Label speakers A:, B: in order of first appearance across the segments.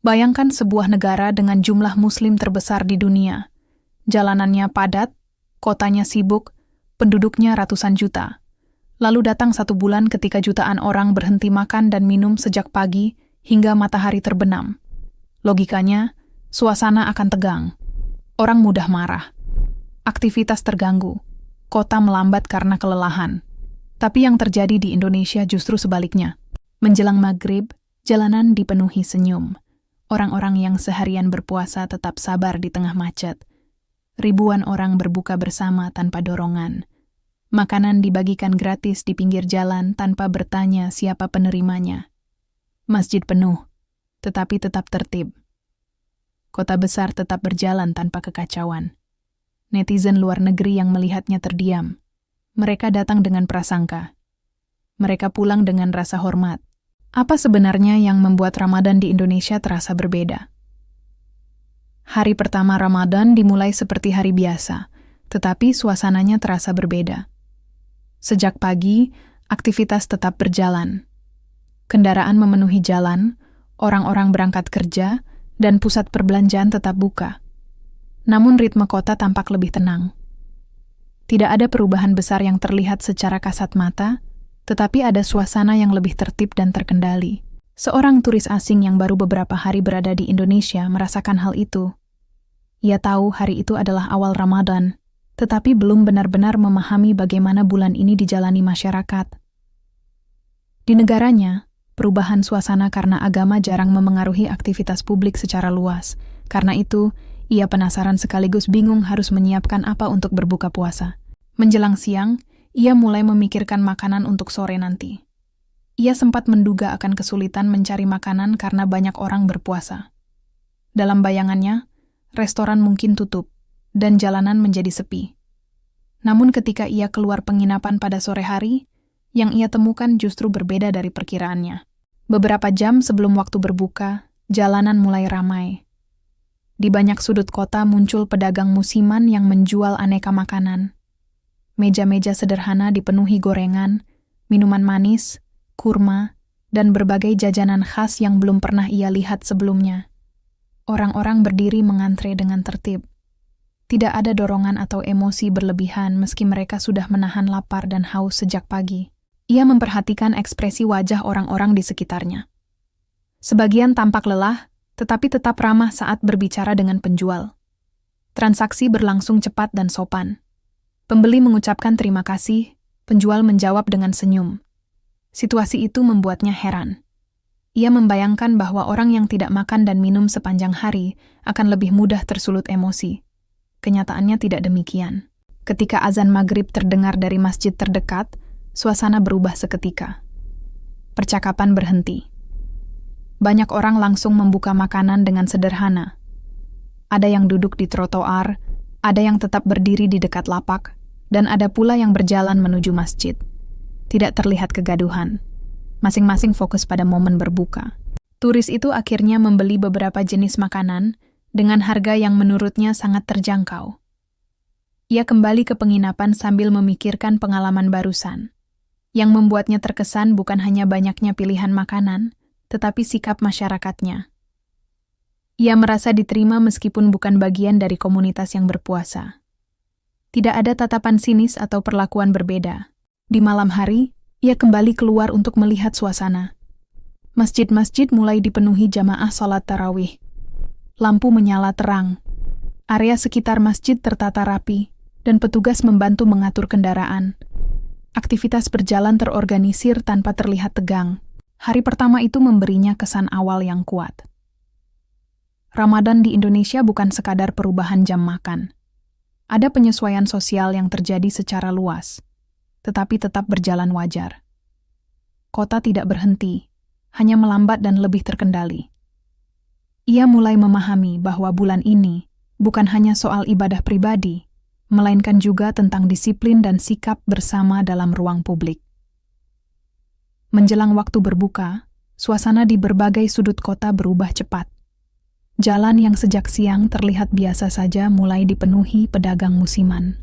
A: Bayangkan sebuah negara dengan jumlah Muslim terbesar di dunia. Jalanannya padat, kotanya sibuk, penduduknya ratusan juta. Lalu datang 1 bulan ketika jutaan orang berhenti makan dan minum sejak pagi hingga matahari terbenam. Logikanya, suasana akan tegang. Orang mudah marah. Aktivitas terganggu. Kota melambat karena kelelahan. Tapi yang terjadi di Indonesia justru sebaliknya. Menjelang maghrib, jalanan dipenuhi senyum. Orang-orang yang seharian berpuasa tetap sabar di tengah macet. Ribuan orang berbuka bersama tanpa dorongan. Makanan dibagikan gratis di pinggir jalan tanpa bertanya siapa penerimanya. Masjid penuh, tetapi tetap tertib. Kota besar tetap berjalan tanpa kekacauan. Netizen luar negeri yang melihatnya terdiam. Mereka datang dengan prasangka. Mereka pulang dengan rasa hormat. Apa sebenarnya yang membuat Ramadan di Indonesia terasa berbeda? Hari pertama Ramadan dimulai seperti hari biasa, tetapi suasananya terasa berbeda. Sejak pagi, aktivitas tetap berjalan. Kendaraan memenuhi jalan, orang-orang berangkat kerja, dan pusat perbelanjaan tetap buka. Namun ritme kota tampak lebih tenang. Tidak ada perubahan besar yang terlihat secara kasat mata, tetapi ada suasana yang lebih tertib dan terkendali. Seorang turis asing yang baru beberapa hari berada di Indonesia merasakan hal itu. Ia tahu hari itu adalah awal Ramadan, tetapi belum benar-benar memahami bagaimana bulan ini dijalani masyarakat. Di negaranya, perubahan suasana karena agama jarang memengaruhi aktivitas publik secara luas. Karena itu, ia penasaran sekaligus bingung harus menyiapkan apa untuk berbuka puasa. Menjelang siang, ia mulai memikirkan makanan untuk sore nanti. Ia sempat menduga akan kesulitan mencari makanan karena banyak orang berpuasa. Dalam bayangannya, restoran mungkin tutup, dan jalanan menjadi sepi. Namun ketika ia keluar penginapan pada sore hari, yang ia temukan justru berbeda dari perkiraannya. Beberapa jam sebelum waktu berbuka, jalanan mulai ramai. Di banyak sudut kota muncul pedagang musiman yang menjual aneka makanan. Meja-meja sederhana dipenuhi gorengan, minuman manis, kurma, dan berbagai jajanan khas yang belum pernah ia lihat sebelumnya. Orang-orang berdiri mengantre dengan tertib. Tidak ada dorongan atau emosi berlebihan meski mereka sudah menahan lapar dan haus sejak pagi. Ia memperhatikan ekspresi wajah orang-orang di sekitarnya. Sebagian tampak lelah, tetapi tetap ramah saat berbicara dengan penjual. Transaksi berlangsung cepat dan sopan. Pembeli mengucapkan terima kasih, penjual menjawab dengan senyum. Situasi itu membuatnya heran. Ia membayangkan bahwa orang yang tidak makan dan minum sepanjang hari akan lebih mudah tersulut emosi. Kenyataannya tidak demikian. Ketika azan maghrib terdengar dari masjid terdekat, suasana berubah seketika. Percakapan berhenti. Banyak orang langsung membuka makanan dengan sederhana. Ada yang duduk di trotoar, ada yang tetap berdiri di dekat lapak, dan ada pula yang berjalan menuju masjid. Tidak terlihat kegaduhan. Masing-masing fokus pada momen berbuka. Turis itu akhirnya membeli beberapa jenis makanan dengan harga yang menurutnya sangat terjangkau. Ia kembali ke penginapan sambil memikirkan pengalaman barusan. Yang membuatnya terkesan bukan hanya banyaknya pilihan makanan, tetapi sikap masyarakatnya. Ia merasa diterima meskipun bukan bagian dari komunitas yang berpuasa. Tidak ada tatapan sinis atau perlakuan berbeda. Di malam hari, ia kembali keluar untuk melihat suasana. Masjid-masjid mulai dipenuhi jamaah sholat tarawih. Lampu menyala terang. Area sekitar masjid tertata rapi, dan petugas membantu mengatur kendaraan. Aktivitas berjalan terorganisir tanpa terlihat tegang. Hari pertama itu memberinya kesan awal yang kuat. Ramadan di Indonesia bukan sekadar perubahan jam makan. Ada penyesuaian sosial yang terjadi secara luas, tetapi tetap berjalan wajar. Kota tidak berhenti, hanya melambat dan lebih terkendali. Ia mulai memahami bahwa bulan ini bukan hanya soal ibadah pribadi, melainkan juga tentang disiplin dan sikap bersama dalam ruang publik. Menjelang waktu berbuka, suasana di berbagai sudut kota berubah cepat. Jalan yang sejak siang terlihat biasa saja mulai dipenuhi pedagang musiman.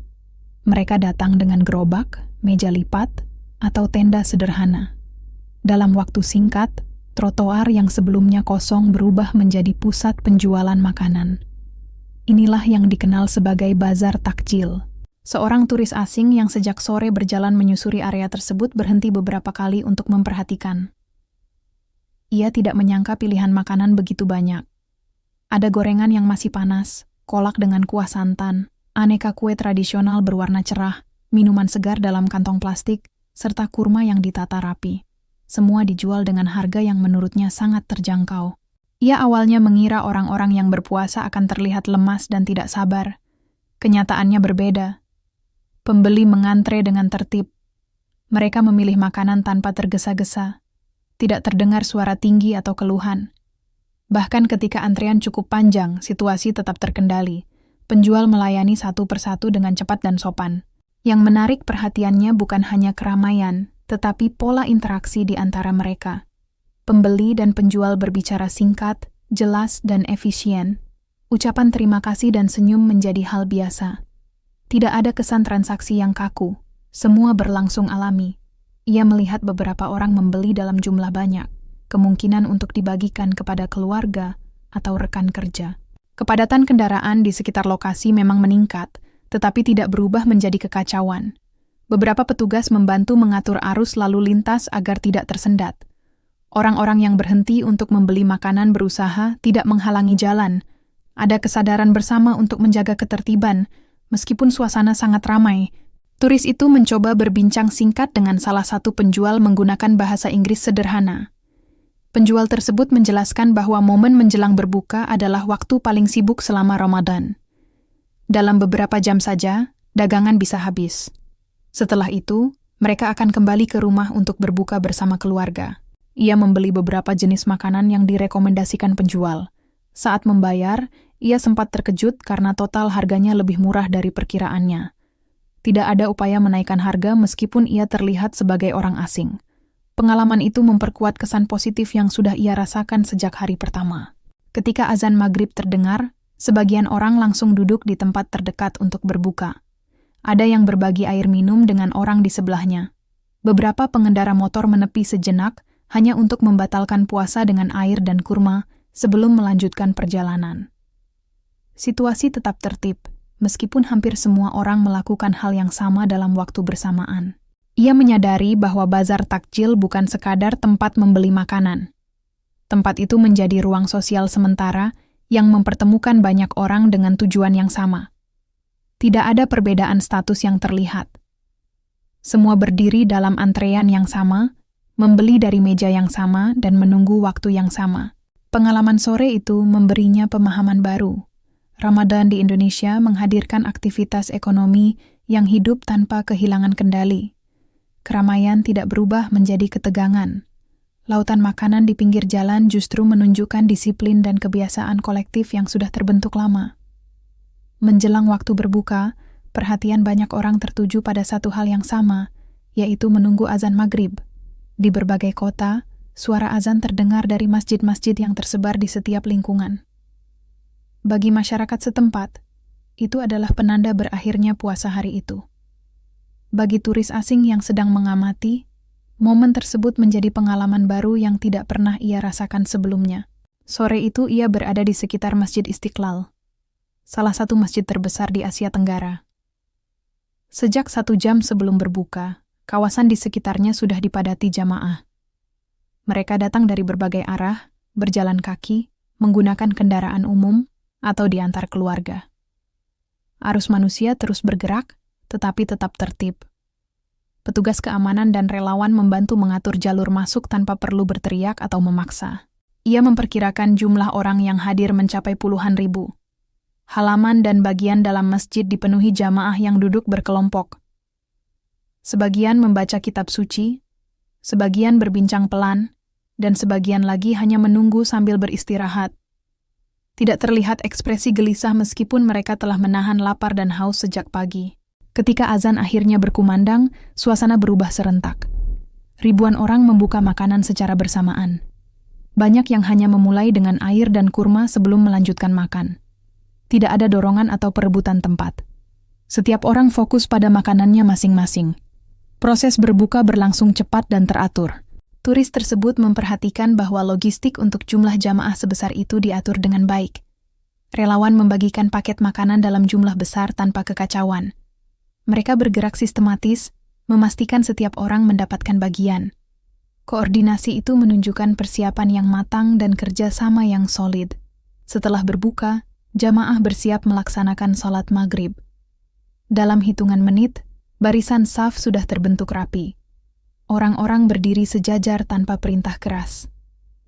A: Mereka datang dengan gerobak, meja lipat, atau tenda sederhana. Dalam waktu singkat, Trotoar yang sebelumnya kosong berubah menjadi pusat penjualan makanan. Inilah yang dikenal sebagai bazar takjil. Seorang turis asing yang sejak sore berjalan menyusuri area tersebut berhenti beberapa kali untuk memperhatikan. Ia tidak menyangka pilihan makanan begitu banyak. Ada gorengan yang masih panas, kolak dengan kuah santan, aneka kue tradisional berwarna cerah, minuman segar dalam kantong plastik, serta kurma yang ditata rapi. Semua dijual dengan harga yang menurutnya sangat terjangkau. Ia awalnya mengira orang-orang yang berpuasa akan terlihat lemas dan tidak sabar. Kenyataannya berbeda. Pembeli mengantre dengan tertib. Mereka memilih makanan tanpa tergesa-gesa. Tidak terdengar suara tinggi atau keluhan. Bahkan ketika antrean cukup panjang, situasi tetap terkendali. Penjual melayani satu persatu dengan cepat dan sopan. Yang menarik perhatiannya bukan hanya keramaian, tetapi pola interaksi di antara mereka. Pembeli dan penjual berbicara singkat, jelas, dan efisien. Ucapan terima kasih dan senyum menjadi hal biasa. Tidak ada kesan transaksi yang kaku. Semua berlangsung alami. Ia melihat beberapa orang membeli dalam jumlah banyak, kemungkinan untuk dibagikan kepada keluarga atau rekan kerja. Kepadatan kendaraan di sekitar lokasi memang meningkat, tetapi tidak berubah menjadi kekacauan. Beberapa petugas membantu mengatur arus lalu lintas agar tidak tersendat. Orang-orang yang berhenti untuk membeli makanan berusaha tidak menghalangi jalan. Ada kesadaran bersama untuk menjaga ketertiban, meskipun suasana sangat ramai. Turis itu mencoba berbincang singkat dengan salah satu penjual menggunakan bahasa Inggris sederhana. Penjual tersebut menjelaskan bahwa momen menjelang berbuka adalah waktu paling sibuk selama Ramadan. Dalam beberapa jam saja, dagangan bisa habis. Setelah itu, mereka akan kembali ke rumah untuk berbuka bersama keluarga. Ia membeli beberapa jenis makanan yang direkomendasikan penjual. Saat membayar, ia sempat terkejut karena total harganya lebih murah dari perkiraannya. Tidak ada upaya menaikkan harga meskipun ia terlihat sebagai orang asing. Pengalaman itu memperkuat kesan positif yang sudah ia rasakan sejak hari pertama. Ketika azan maghrib terdengar, sebagian orang langsung duduk di tempat terdekat untuk berbuka. Ada yang berbagi air minum dengan orang di sebelahnya. Beberapa pengendara motor menepi sejenak hanya untuk membatalkan puasa dengan air dan kurma sebelum melanjutkan perjalanan. Situasi tetap tertib, meskipun hampir semua orang melakukan hal yang sama dalam waktu bersamaan. Ia menyadari bahwa bazar takjil bukan sekadar tempat membeli makanan. Tempat itu menjadi ruang sosial sementara yang mempertemukan banyak orang dengan tujuan yang sama. Tidak ada perbedaan status yang terlihat. Semua berdiri dalam antrean yang sama, membeli dari meja yang sama, dan menunggu waktu yang sama. Pengalaman sore itu memberinya pemahaman baru. Ramadan di Indonesia menghadirkan aktivitas ekonomi yang hidup tanpa kehilangan kendali. Keramaian tidak berubah menjadi ketegangan. Lautan makanan di pinggir jalan justru menunjukkan disiplin dan kebiasaan kolektif yang sudah terbentuk lama. Menjelang waktu berbuka, perhatian banyak orang tertuju pada satu hal yang sama, yaitu menunggu azan maghrib. Di berbagai kota, suara azan terdengar dari masjid-masjid yang tersebar di setiap lingkungan. Bagi masyarakat setempat, itu adalah penanda berakhirnya puasa hari itu. Bagi turis asing yang sedang mengamati, momen tersebut menjadi pengalaman baru yang tidak pernah ia rasakan sebelumnya. Sore itu ia berada di sekitar Masjid Istiqlal, salah satu masjid terbesar di Asia Tenggara. Sejak 1 jam sebelum berbuka, kawasan di sekitarnya sudah dipadati jamaah. Mereka datang dari berbagai arah, berjalan kaki, menggunakan kendaraan umum, atau diantar keluarga. Arus manusia terus bergerak, tetapi tetap tertib. Petugas keamanan dan relawan membantu mengatur jalur masuk tanpa perlu berteriak atau memaksa. Ia memperkirakan jumlah orang yang hadir mencapai puluhan ribu. Halaman dan bagian dalam masjid dipenuhi jamaah yang duduk berkelompok. Sebagian membaca kitab suci, sebagian berbincang pelan, dan sebagian lagi hanya menunggu sambil beristirahat. Tidak terlihat ekspresi gelisah meskipun mereka telah menahan lapar dan haus sejak pagi. Ketika azan akhirnya berkumandang, suasana berubah serentak. Ribuan orang membuka makanan secara bersamaan. Banyak yang hanya memulai dengan air dan kurma sebelum melanjutkan makan. Tidak ada dorongan atau perebutan tempat. Setiap orang fokus pada makanannya masing-masing. Proses berbuka berlangsung cepat dan teratur. Turis tersebut memperhatikan bahwa logistik untuk jumlah jamaah sebesar itu diatur dengan baik. Relawan membagikan paket makanan dalam jumlah besar tanpa kekacauan. Mereka bergerak sistematis, memastikan setiap orang mendapatkan bagian. Koordinasi itu menunjukkan persiapan yang matang dan kerjasama yang solid. Setelah berbuka, jamaah bersiap melaksanakan salat maghrib. Dalam hitungan menit, barisan saf sudah terbentuk rapi. Orang-orang berdiri sejajar tanpa perintah keras.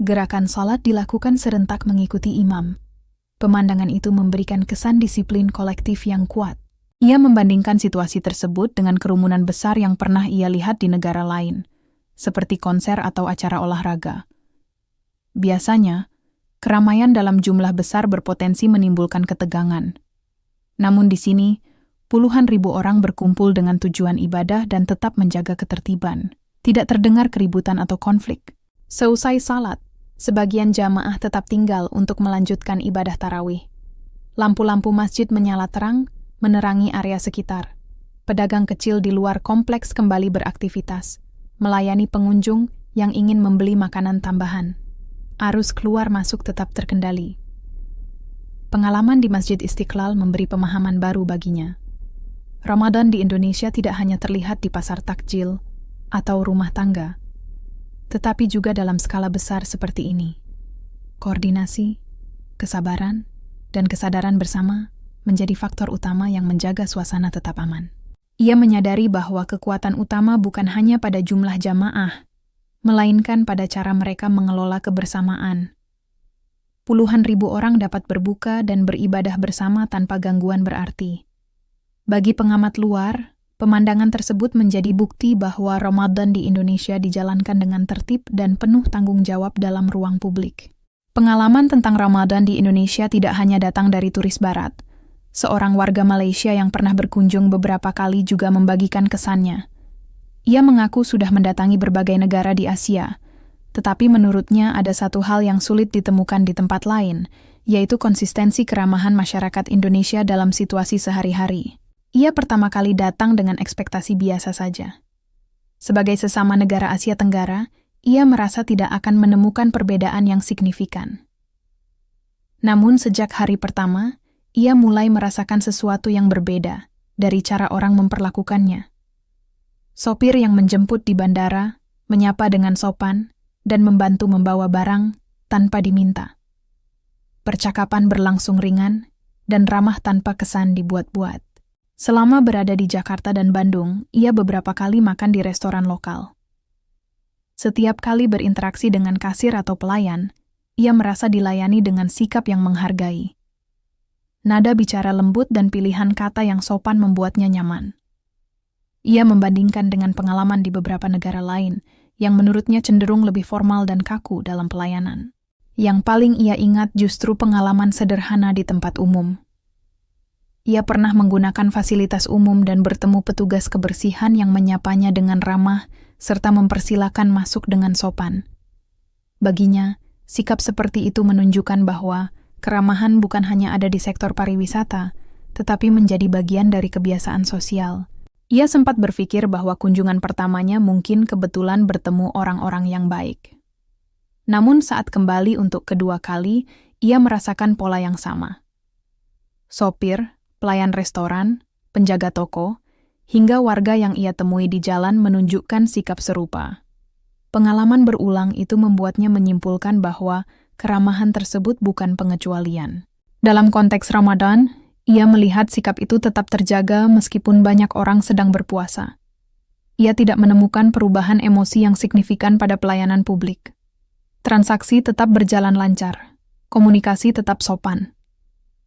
A: Gerakan salat dilakukan serentak mengikuti imam. Pemandangan itu memberikan kesan disiplin kolektif yang kuat. Ia membandingkan situasi tersebut dengan kerumunan besar yang pernah ia lihat di negara lain, seperti konser atau acara olahraga. Biasanya, keramaian dalam jumlah besar berpotensi menimbulkan ketegangan. Namun di sini, puluhan ribu orang berkumpul dengan tujuan ibadah dan tetap menjaga ketertiban. Tidak terdengar keributan atau konflik. Seusai salat, sebagian jamaah tetap tinggal untuk melanjutkan ibadah tarawih. Lampu-lampu masjid menyala terang, menerangi area sekitar. Pedagang kecil di luar kompleks kembali beraktivitas, melayani pengunjung yang ingin membeli makanan tambahan. Arus keluar masuk tetap terkendali. Pengalaman di Masjid Istiqlal memberi pemahaman baru baginya. Ramadan di Indonesia tidak hanya terlihat di pasar takjil atau rumah tangga, tetapi juga dalam skala besar seperti ini. Koordinasi, kesabaran, dan kesadaran bersama menjadi faktor utama yang menjaga suasana tetap aman. Ia menyadari bahwa kekuatan utama bukan hanya pada jumlah jamaah, melainkan pada cara mereka mengelola kebersamaan. Puluhan ribu orang dapat berbuka dan beribadah bersama tanpa gangguan berarti. Bagi pengamat luar, pemandangan tersebut menjadi bukti bahwa Ramadan di Indonesia dijalankan dengan tertib dan penuh tanggung jawab dalam ruang publik. Pengalaman tentang Ramadan di Indonesia tidak hanya datang dari turis barat. Seorang warga Malaysia yang pernah berkunjung beberapa kali juga membagikan kesannya. Ia mengaku sudah mendatangi berbagai negara di Asia, tetapi menurutnya ada satu hal yang sulit ditemukan di tempat lain, yaitu konsistensi keramahan masyarakat Indonesia dalam situasi sehari-hari. Ia pertama kali datang dengan ekspektasi biasa saja. Sebagai sesama negara Asia Tenggara, ia merasa tidak akan menemukan perbedaan yang signifikan. Namun sejak hari pertama, ia mulai merasakan sesuatu yang berbeda dari cara orang memperlakukannya. Sopir yang menjemput di bandara, menyapa dengan sopan, dan membantu membawa barang tanpa diminta. Percakapan berlangsung ringan dan ramah tanpa kesan dibuat-buat. Selama berada di Jakarta dan Bandung, ia beberapa kali makan di restoran lokal. Setiap kali berinteraksi dengan kasir atau pelayan, ia merasa dilayani dengan sikap yang menghargai. Nada bicara lembut dan pilihan kata yang sopan membuatnya nyaman. Ia membandingkan dengan pengalaman di beberapa negara lain, yang menurutnya cenderung lebih formal dan kaku dalam pelayanan. Yang paling ia ingat justru pengalaman sederhana di tempat umum. Ia pernah menggunakan fasilitas umum dan bertemu petugas kebersihan yang menyapanya dengan ramah serta mempersilakan masuk dengan sopan. Baginya, sikap seperti itu menunjukkan bahwa keramahan bukan hanya ada di sektor pariwisata, tetapi menjadi bagian dari kebiasaan sosial. Ia sempat berpikir bahwa kunjungan pertamanya mungkin kebetulan bertemu orang-orang yang baik. Namun saat kembali untuk kedua kali, ia merasakan pola yang sama. Sopir, pelayan restoran, penjaga toko, hingga warga yang ia temui di jalan menunjukkan sikap serupa. Pengalaman berulang itu membuatnya menyimpulkan bahwa keramahan tersebut bukan pengecualian. Dalam konteks Ramadan, ia melihat sikap itu tetap terjaga meskipun banyak orang sedang berpuasa. Ia tidak menemukan perubahan emosi yang signifikan pada pelayanan publik. Transaksi tetap berjalan lancar, komunikasi tetap sopan.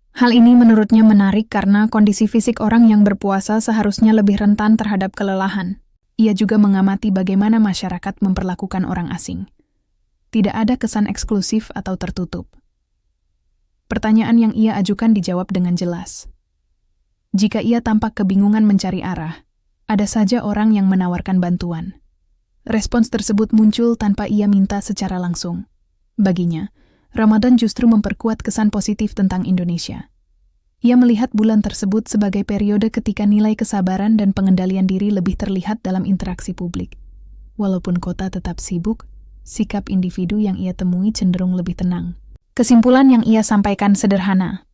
A: Hal ini menurutnya menarik karena kondisi fisik orang yang berpuasa seharusnya lebih rentan terhadap kelelahan. Ia juga mengamati bagaimana masyarakat memperlakukan orang asing. Tidak ada kesan eksklusif atau tertutup. Pertanyaan yang ia ajukan dijawab dengan jelas. Jika ia tampak kebingungan mencari arah, ada saja orang yang menawarkan bantuan. Respons tersebut muncul tanpa ia minta secara langsung. Baginya, Ramadan justru memperkuat kesan positif tentang Indonesia. Ia melihat bulan tersebut sebagai periode ketika nilai kesabaran dan pengendalian diri lebih terlihat dalam interaksi publik. Walaupun kota tetap sibuk, sikap individu yang ia temui cenderung lebih tenang. Kesimpulan yang ia sampaikan sederhana.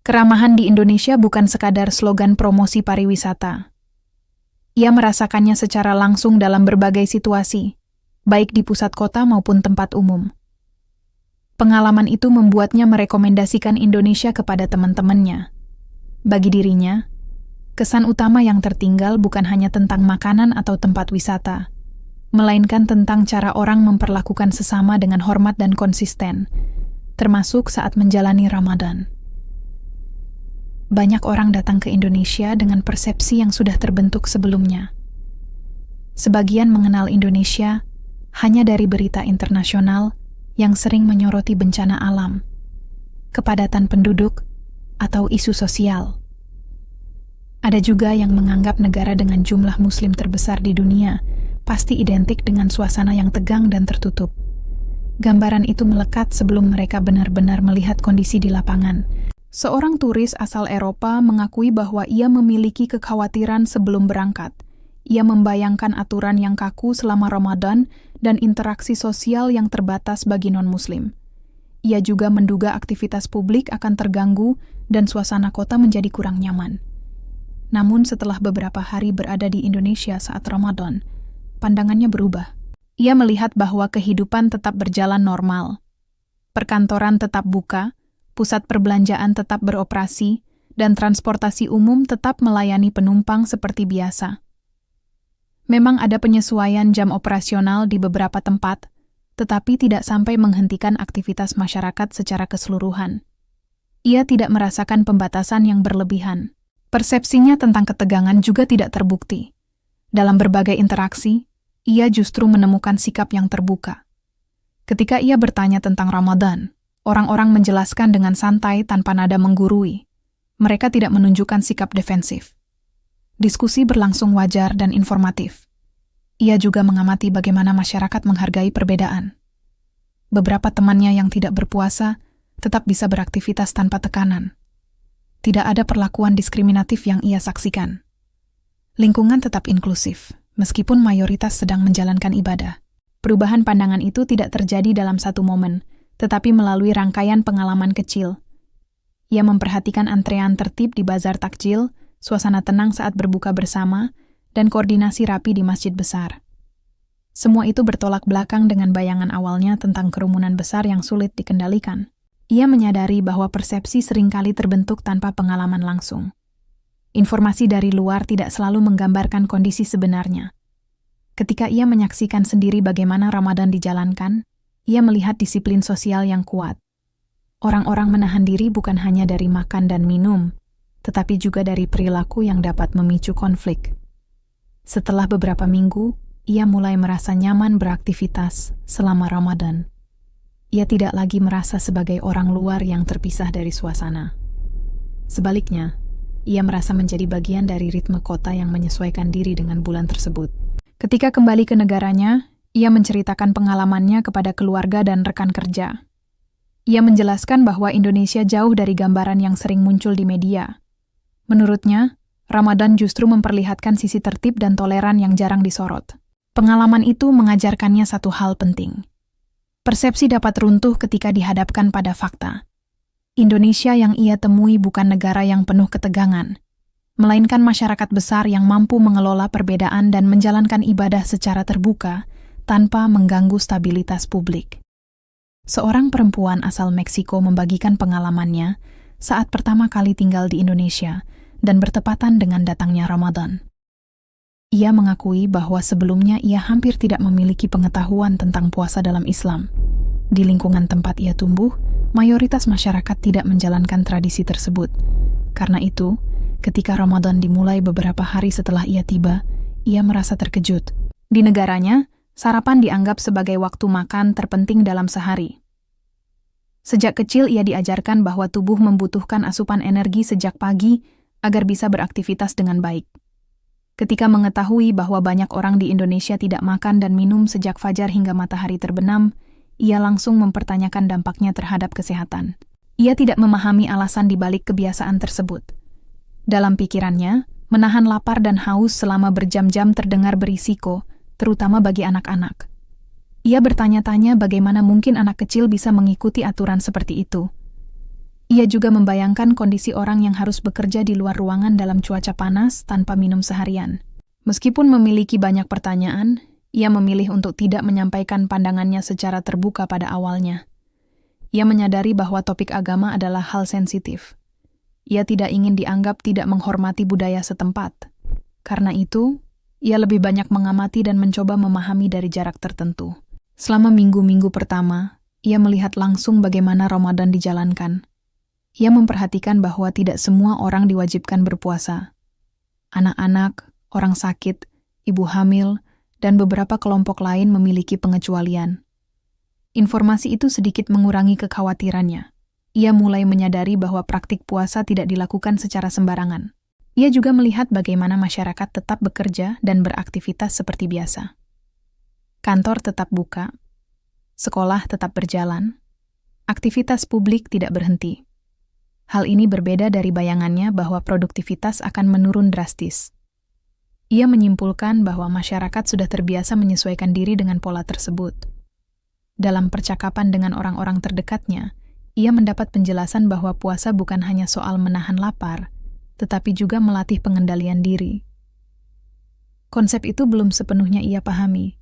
A: Keramahan di Indonesia bukan sekadar slogan promosi pariwisata. Ia merasakannya secara langsung dalam berbagai situasi, baik di pusat kota maupun tempat umum. Pengalaman itu membuatnya merekomendasikan Indonesia kepada teman-temannya. Bagi dirinya, kesan utama yang tertinggal bukan hanya tentang makanan atau tempat wisata, melainkan tentang cara orang memperlakukan sesama dengan hormat dan konsisten, termasuk saat menjalani Ramadan. Banyak orang datang ke Indonesia dengan persepsi yang sudah terbentuk sebelumnya. Sebagian mengenal Indonesia hanya dari berita internasional yang sering menyoroti bencana alam, kepadatan penduduk, atau isu sosial. Ada juga yang menganggap negara dengan jumlah Muslim terbesar di dunia pasti identik dengan suasana yang tegang dan tertutup. Gambaran itu melekat sebelum mereka benar-benar melihat kondisi di lapangan. Seorang turis asal Eropa mengakui bahwa ia memiliki kekhawatiran sebelum berangkat. Ia membayangkan aturan yang kaku selama Ramadan dan interaksi sosial yang terbatas bagi non-Muslim. Ia juga menduga aktivitas publik akan terganggu dan suasana kota menjadi kurang nyaman. Namun setelah beberapa hari berada di Indonesia saat Ramadan, pandangannya berubah. Ia melihat bahwa kehidupan tetap berjalan normal. Perkantoran tetap buka, pusat perbelanjaan tetap beroperasi, dan transportasi umum tetap melayani penumpang seperti biasa. Memang ada penyesuaian jam operasional di beberapa tempat, tetapi tidak sampai menghentikan aktivitas masyarakat secara keseluruhan. Ia tidak merasakan pembatasan yang berlebihan. Persepsinya tentang ketegangan juga tidak terbukti. Dalam berbagai interaksi, ia justru menemukan sikap yang terbuka. Ketika ia bertanya tentang Ramadan, orang-orang menjelaskan dengan santai tanpa nada menggurui. Mereka tidak menunjukkan sikap defensif. Diskusi berlangsung wajar dan informatif. Ia juga mengamati bagaimana masyarakat menghargai perbedaan. Beberapa temannya yang tidak berpuasa tetap bisa beraktivitas tanpa tekanan. Tidak ada perlakuan diskriminatif yang ia saksikan. Lingkungan tetap inklusif, meskipun mayoritas sedang menjalankan ibadah. Perubahan pandangan itu tidak terjadi dalam satu momen, tetapi melalui rangkaian pengalaman kecil. Ia memperhatikan antrean tertib di bazar takjil, suasana tenang saat berbuka bersama, dan koordinasi rapi di masjid besar. Semua itu bertolak belakang dengan bayangan awalnya tentang kerumunan besar yang sulit dikendalikan. Ia menyadari bahwa persepsi seringkali terbentuk tanpa pengalaman langsung. Informasi dari luar tidak selalu menggambarkan kondisi sebenarnya. Ketika ia menyaksikan sendiri bagaimana Ramadan dijalankan, ia melihat disiplin sosial yang kuat. Orang-orang menahan diri bukan hanya dari makan dan minum, tetapi juga dari perilaku yang dapat memicu konflik. Setelah beberapa minggu, ia mulai merasa nyaman beraktivitas selama Ramadan. Ia tidak lagi merasa sebagai orang luar yang terpisah dari suasana. Sebaliknya, ia merasa menjadi bagian dari ritme kota yang menyesuaikan diri dengan bulan tersebut. Ketika kembali ke negaranya, ia menceritakan pengalamannya kepada keluarga dan rekan kerja. Ia menjelaskan bahwa Indonesia jauh dari gambaran yang sering muncul di media. Menurutnya, Ramadan justru memperlihatkan sisi tertib dan toleran yang jarang disorot. Pengalaman itu mengajarkannya satu hal penting. Persepsi dapat runtuh ketika dihadapkan pada fakta. Indonesia yang ia temui bukan negara yang penuh ketegangan, melainkan masyarakat besar yang mampu mengelola perbedaan dan menjalankan ibadah secara terbuka tanpa mengganggu stabilitas publik. Seorang perempuan asal Meksiko membagikan pengalamannya saat pertama kali tinggal di Indonesia dan bertepatan dengan datangnya Ramadan. Ia mengakui bahwa sebelumnya ia hampir tidak memiliki pengetahuan tentang puasa dalam Islam. Di lingkungan tempat ia tumbuh, mayoritas masyarakat tidak menjalankan tradisi tersebut. Karena itu, ketika Ramadan dimulai beberapa hari setelah ia tiba, ia merasa terkejut. Di negaranya, sarapan dianggap sebagai waktu makan terpenting dalam sehari. Sejak kecil ia diajarkan bahwa tubuh membutuhkan asupan energi sejak pagi agar bisa beraktivitas dengan baik. Ketika mengetahui bahwa banyak orang di Indonesia tidak makan dan minum sejak fajar hingga matahari terbenam, ia langsung mempertanyakan dampaknya terhadap kesehatan. Ia tidak memahami alasan dibalik kebiasaan tersebut. Dalam pikirannya, menahan lapar dan haus selama berjam-jam terdengar berisiko, terutama bagi anak-anak. Ia bertanya-tanya bagaimana mungkin anak kecil bisa mengikuti aturan seperti itu. Ia juga membayangkan kondisi orang yang harus bekerja di luar ruangan dalam cuaca panas tanpa minum seharian. Meskipun memiliki banyak pertanyaan, ia memilih untuk tidak menyampaikan pandangannya secara terbuka pada awalnya. Ia menyadari bahwa topik agama adalah hal sensitif. Ia tidak ingin dianggap tidak menghormati budaya setempat. Karena itu, ia lebih banyak mengamati dan mencoba memahami dari jarak tertentu. Selama minggu-minggu pertama, ia melihat langsung bagaimana Ramadan dijalankan. Ia memperhatikan bahwa tidak semua orang diwajibkan berpuasa. Anak-anak, orang sakit, ibu hamil, dan beberapa kelompok lain memiliki pengecualian. Informasi itu sedikit mengurangi kekhawatirannya. Ia mulai menyadari bahwa praktik puasa tidak dilakukan secara sembarangan. Ia juga melihat bagaimana masyarakat tetap bekerja dan beraktivitas seperti biasa. Kantor tetap buka, sekolah tetap berjalan, aktivitas publik tidak berhenti. Hal ini berbeda dari bayangannya bahwa produktivitas akan menurun drastis. Ia menyimpulkan bahwa masyarakat sudah terbiasa menyesuaikan diri dengan pola tersebut. Dalam percakapan dengan orang-orang terdekatnya, ia mendapat penjelasan bahwa puasa bukan hanya soal menahan lapar, tetapi juga melatih pengendalian diri. Konsep itu belum sepenuhnya ia pahami,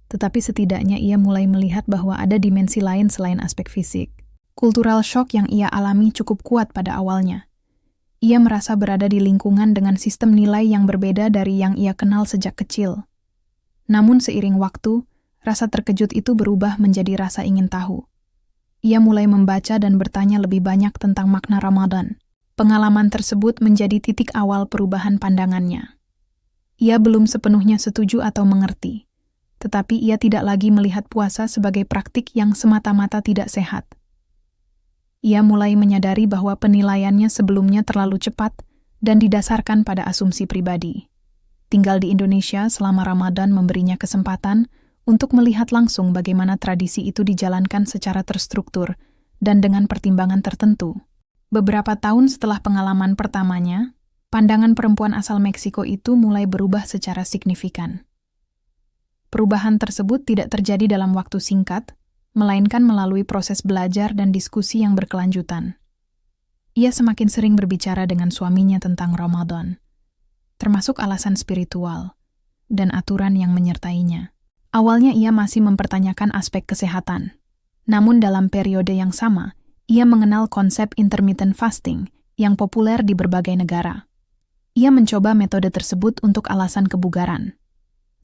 A: tetapi setidaknya ia mulai melihat bahwa ada dimensi lain selain aspek fisik. Kultural shock yang ia alami cukup kuat pada awalnya. Ia merasa berada di lingkungan dengan sistem nilai yang berbeda dari yang ia kenal sejak kecil. Namun seiring waktu, rasa terkejut itu berubah menjadi rasa ingin tahu. Ia mulai membaca dan bertanya lebih banyak tentang makna Ramadan. Pengalaman tersebut menjadi titik awal perubahan pandangannya. Ia belum sepenuhnya setuju atau mengerti, tetapi ia tidak lagi melihat puasa sebagai praktik yang semata-mata tidak sehat. Ia mulai menyadari bahwa penilaiannya sebelumnya terlalu cepat dan didasarkan pada asumsi pribadi. Tinggal di Indonesia selama Ramadan memberinya kesempatan untuk melihat langsung bagaimana tradisi itu dijalankan secara terstruktur dan dengan pertimbangan tertentu. Beberapa tahun setelah pengalaman pertamanya, pandangan perempuan asal Meksiko itu mulai berubah secara signifikan. Perubahan tersebut tidak terjadi dalam waktu singkat, melainkan melalui proses belajar dan diskusi yang berkelanjutan. Ia semakin sering berbicara dengan suaminya tentang Ramadan, termasuk alasan spiritual dan aturan yang menyertainya. Awalnya ia masih mempertanyakan aspek kesehatan, namun dalam periode yang sama, ia mengenal konsep intermittent fasting yang populer di berbagai negara. Ia mencoba metode tersebut untuk alasan kebugaran.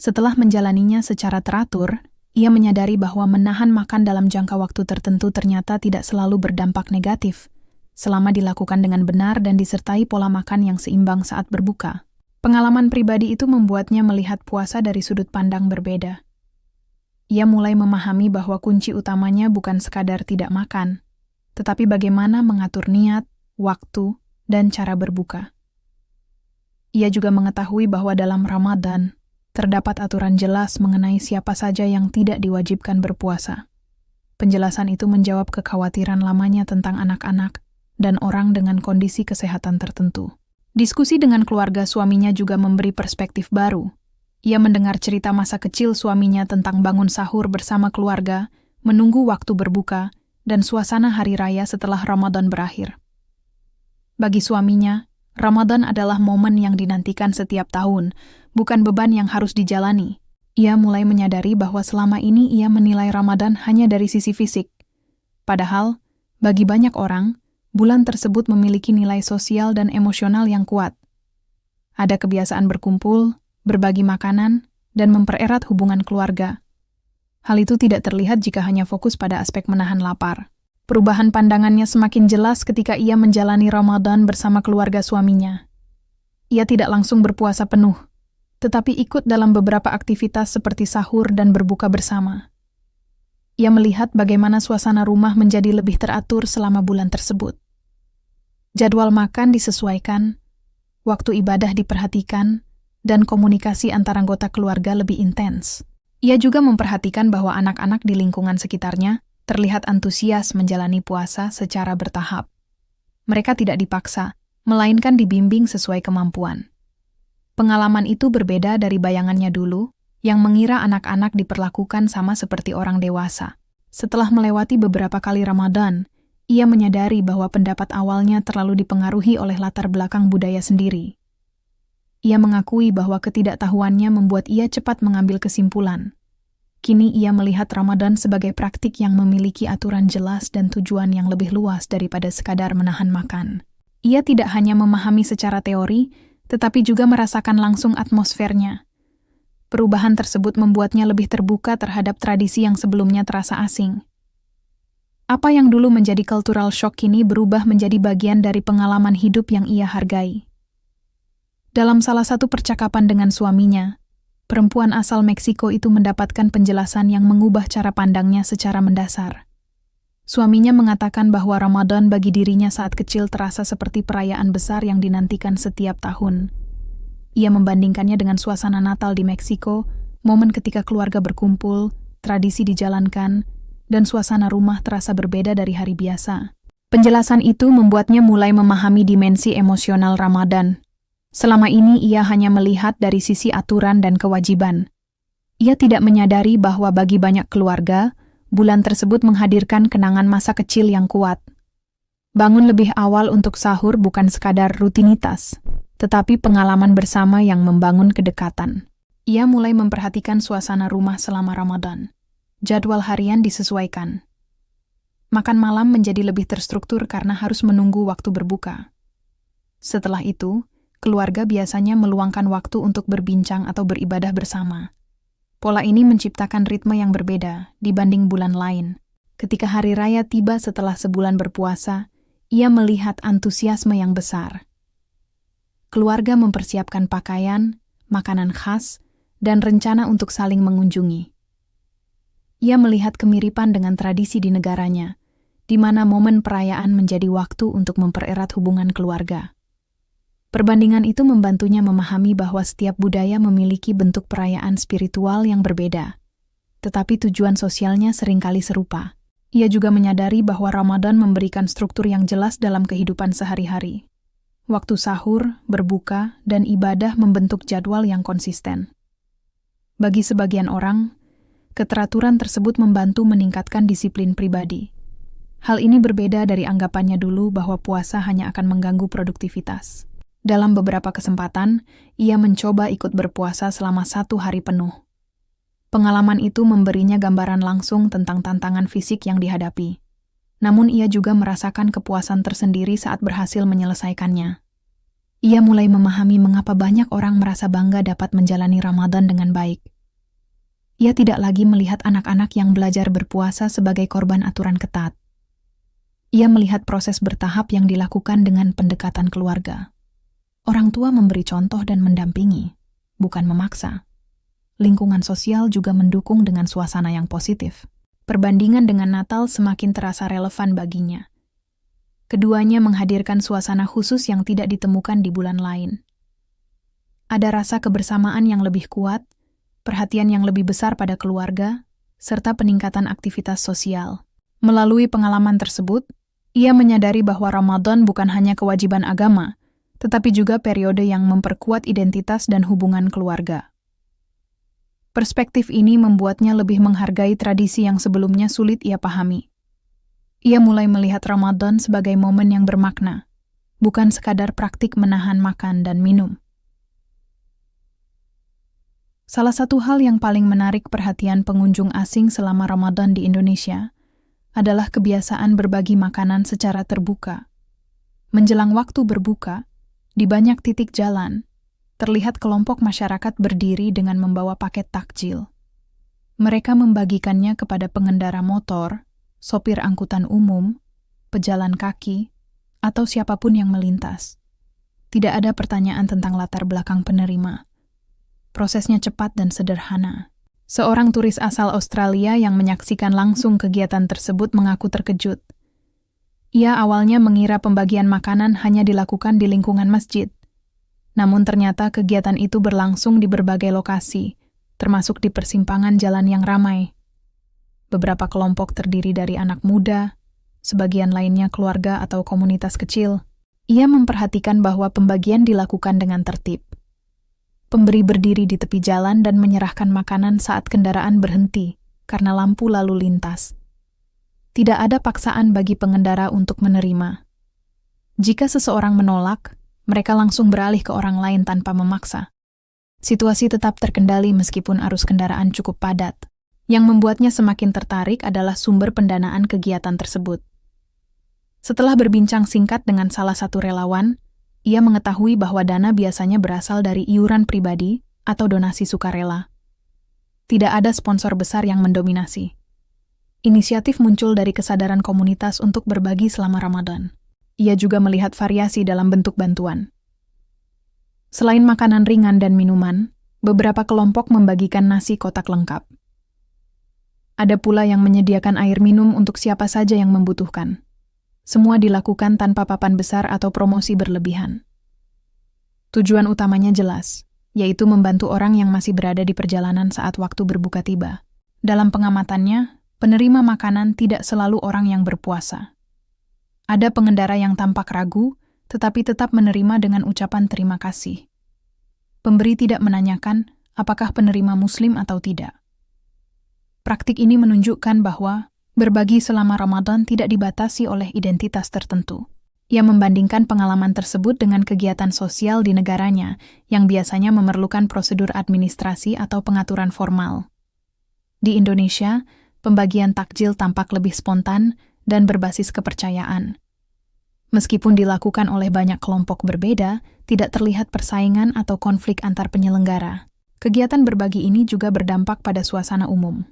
A: Setelah menjalaninya secara teratur, ia menyadari bahwa menahan makan dalam jangka waktu tertentu ternyata tidak selalu berdampak negatif, selama dilakukan dengan benar dan disertai pola makan yang seimbang saat berbuka. Pengalaman pribadi itu membuatnya melihat puasa dari sudut pandang berbeda. Ia mulai memahami bahwa kunci utamanya bukan sekadar tidak makan, tetapi bagaimana mengatur niat, waktu, dan cara berbuka. Ia juga mengetahui bahwa dalam Ramadan, terdapat aturan jelas mengenai siapa saja yang tidak diwajibkan berpuasa. Penjelasan itu menjawab kekhawatiran lamanya tentang anak-anak dan orang dengan kondisi kesehatan tertentu. Diskusi dengan keluarga suaminya juga memberi perspektif baru. Ia mendengar cerita masa kecil suaminya tentang bangun sahur bersama keluarga, menunggu waktu berbuka, dan suasana hari raya setelah Ramadan berakhir. Bagi suaminya, Ramadan adalah momen yang dinantikan setiap tahun, bukan beban yang harus dijalani. Ia mulai menyadari bahwa selama ini ia menilai Ramadan hanya dari sisi fisik. Padahal, bagi banyak orang, bulan tersebut memiliki nilai sosial dan emosional yang kuat. Ada kebiasaan berkumpul, berbagi makanan, dan mempererat hubungan keluarga. Hal itu tidak terlihat jika hanya fokus pada aspek menahan lapar. Perubahan pandangannya semakin jelas ketika ia menjalani Ramadan bersama keluarga suaminya. Ia tidak langsung berpuasa penuh, tetapi ikut dalam beberapa aktivitas seperti sahur dan berbuka bersama. Ia melihat bagaimana suasana rumah menjadi lebih teratur selama bulan tersebut. Jadwal makan disesuaikan, waktu ibadah diperhatikan, dan komunikasi antar anggota keluarga lebih intens. Ia juga memperhatikan bahwa anak-anak di lingkungan sekitarnya terlihat antusias menjalani puasa secara bertahap. Mereka tidak dipaksa, melainkan dibimbing sesuai kemampuan. Pengalaman itu berbeda dari bayangannya dulu, yang mengira anak-anak diperlakukan sama seperti orang dewasa. Setelah melewati beberapa kali Ramadan, ia menyadari bahwa pendapat awalnya terlalu dipengaruhi oleh latar belakang budaya sendiri. Ia mengakui bahwa ketidaktahuannya membuat ia cepat mengambil kesimpulan. Kini ia melihat Ramadan sebagai praktik yang memiliki aturan jelas dan tujuan yang lebih luas daripada sekadar menahan makan. Ia tidak hanya memahami secara teori, tetapi juga merasakan langsung atmosfernya. Perubahan tersebut membuatnya lebih terbuka terhadap tradisi yang sebelumnya terasa asing. Apa yang dulu menjadi cultural shock kini berubah menjadi bagian dari pengalaman hidup yang ia hargai. Dalam salah satu percakapan dengan suaminya, perempuan asal Meksiko itu mendapatkan penjelasan yang mengubah cara pandangnya secara mendasar. Suaminya mengatakan bahwa Ramadan bagi dirinya saat kecil terasa seperti perayaan besar yang dinantikan setiap tahun. Ia membandingkannya dengan suasana Natal di Meksiko, momen ketika keluarga berkumpul, tradisi dijalankan, dan suasana rumah terasa berbeda dari hari biasa. Penjelasan itu membuatnya mulai memahami dimensi emosional Ramadan. Selama ini ia hanya melihat dari sisi aturan dan kewajiban. Ia tidak menyadari bahwa bagi banyak keluarga, bulan tersebut menghadirkan kenangan masa kecil yang kuat. Bangun lebih awal untuk sahur bukan sekadar rutinitas, tetapi pengalaman bersama yang membangun kedekatan. Ia mulai memperhatikan suasana rumah selama Ramadan. Jadwal harian disesuaikan. Makan malam menjadi lebih terstruktur karena harus menunggu waktu berbuka. Setelah itu, keluarga biasanya meluangkan waktu untuk berbincang atau beribadah bersama. Pola ini menciptakan ritme yang berbeda dibanding bulan lain. Ketika hari raya tiba setelah sebulan berpuasa, ia melihat antusiasme yang besar. Keluarga mempersiapkan pakaian, makanan khas, dan rencana untuk saling mengunjungi. Ia melihat kemiripan dengan tradisi di negaranya, di mana momen perayaan menjadi waktu untuk mempererat hubungan keluarga. Perbandingan itu membantunya memahami bahwa setiap budaya memiliki bentuk perayaan spiritual yang berbeda, tetapi tujuan sosialnya seringkali serupa. Ia juga menyadari bahwa Ramadan memberikan struktur yang jelas dalam kehidupan sehari-hari. Waktu sahur, berbuka, dan ibadah membentuk jadwal yang konsisten. Bagi sebagian orang, keteraturan tersebut membantu meningkatkan disiplin pribadi. Hal ini berbeda dari anggapannya dulu bahwa puasa hanya akan mengganggu produktivitas. Dalam beberapa kesempatan, ia mencoba ikut berpuasa selama 1 hari penuh. Pengalaman itu memberinya gambaran langsung tentang tantangan fisik yang dihadapi. Namun ia juga merasakan kepuasan tersendiri saat berhasil menyelesaikannya. Ia mulai memahami mengapa banyak orang merasa bangga dapat menjalani Ramadan dengan baik. Ia tidak lagi melihat anak-anak yang belajar berpuasa sebagai korban aturan ketat. Ia melihat proses bertahap yang dilakukan dengan pendekatan keluarga. Orang tua memberi contoh dan mendampingi, bukan memaksa. Lingkungan sosial juga mendukung dengan suasana yang positif. Perbandingan dengan Natal semakin terasa relevan baginya. Keduanya menghadirkan suasana khusus yang tidak ditemukan di bulan lain. Ada rasa kebersamaan yang lebih kuat, perhatian yang lebih besar pada keluarga, serta peningkatan aktivitas sosial. Melalui pengalaman tersebut, ia menyadari bahwa Ramadan bukan hanya kewajiban agama, tetapi juga periode yang memperkuat identitas dan hubungan keluarga. Perspektif ini membuatnya lebih menghargai tradisi yang sebelumnya sulit ia pahami. Ia mulai melihat Ramadan sebagai momen yang bermakna, bukan sekadar praktik menahan makan dan minum. Salah satu hal yang paling menarik perhatian pengunjung asing selama Ramadan di Indonesia adalah kebiasaan berbagi makanan secara terbuka. Menjelang waktu berbuka, di banyak titik jalan, terlihat kelompok masyarakat berdiri dengan membawa paket takjil. Mereka membagikannya kepada pengendara motor, sopir angkutan umum, pejalan kaki, atau siapapun yang melintas. Tidak ada pertanyaan tentang latar belakang penerima. Prosesnya cepat dan sederhana. Seorang turis asal Australia yang menyaksikan langsung kegiatan tersebut mengaku terkejut. Ia awalnya mengira pembagian makanan hanya dilakukan di lingkungan masjid. Namun ternyata kegiatan itu berlangsung di berbagai lokasi, termasuk di persimpangan jalan yang ramai. Beberapa kelompok terdiri dari anak muda, sebagian lainnya keluarga atau komunitas kecil. Ia memperhatikan bahwa pembagian dilakukan dengan tertib. Pemberi berdiri di tepi jalan dan menyerahkan makanan saat kendaraan berhenti karena lampu lalu lintas. Tidak ada paksaan bagi pengendara untuk menerima. Jika seseorang menolak, mereka langsung beralih ke orang lain tanpa memaksa. Situasi tetap terkendali meskipun arus kendaraan cukup padat. Yang membuatnya semakin tertarik adalah sumber pendanaan kegiatan tersebut. Setelah berbincang singkat dengan salah satu relawan, ia mengetahui bahwa dana biasanya berasal dari iuran pribadi atau donasi sukarela. Tidak ada sponsor besar yang mendominasi. Inisiatif muncul dari kesadaran komunitas untuk berbagi selama Ramadan. Ia juga melihat variasi dalam bentuk bantuan. Selain makanan ringan dan minuman, beberapa kelompok membagikan nasi kotak lengkap. Ada pula yang menyediakan air minum untuk siapa saja yang membutuhkan. Semua dilakukan tanpa papan besar atau promosi berlebihan. Tujuan utamanya jelas, yaitu membantu orang yang masih berada di perjalanan saat waktu berbuka tiba. Dalam pengamatannya, penerima makanan tidak selalu orang yang berpuasa. Ada pengendara yang tampak ragu, tetapi tetap menerima dengan ucapan terima kasih. Pemberi tidak menanyakan apakah penerima Muslim atau tidak. Praktik ini menunjukkan bahwa berbagi selama Ramadan tidak dibatasi oleh identitas tertentu. Ia membandingkan pengalaman tersebut dengan kegiatan sosial di negaranya yang biasanya memerlukan prosedur administrasi atau pengaturan formal. Di Indonesia, pembagian takjil tampak lebih spontan dan berbasis kepercayaan. Meskipun dilakukan oleh banyak kelompok berbeda, tidak terlihat persaingan atau konflik antar penyelenggara. Kegiatan berbagi ini juga berdampak pada suasana umum.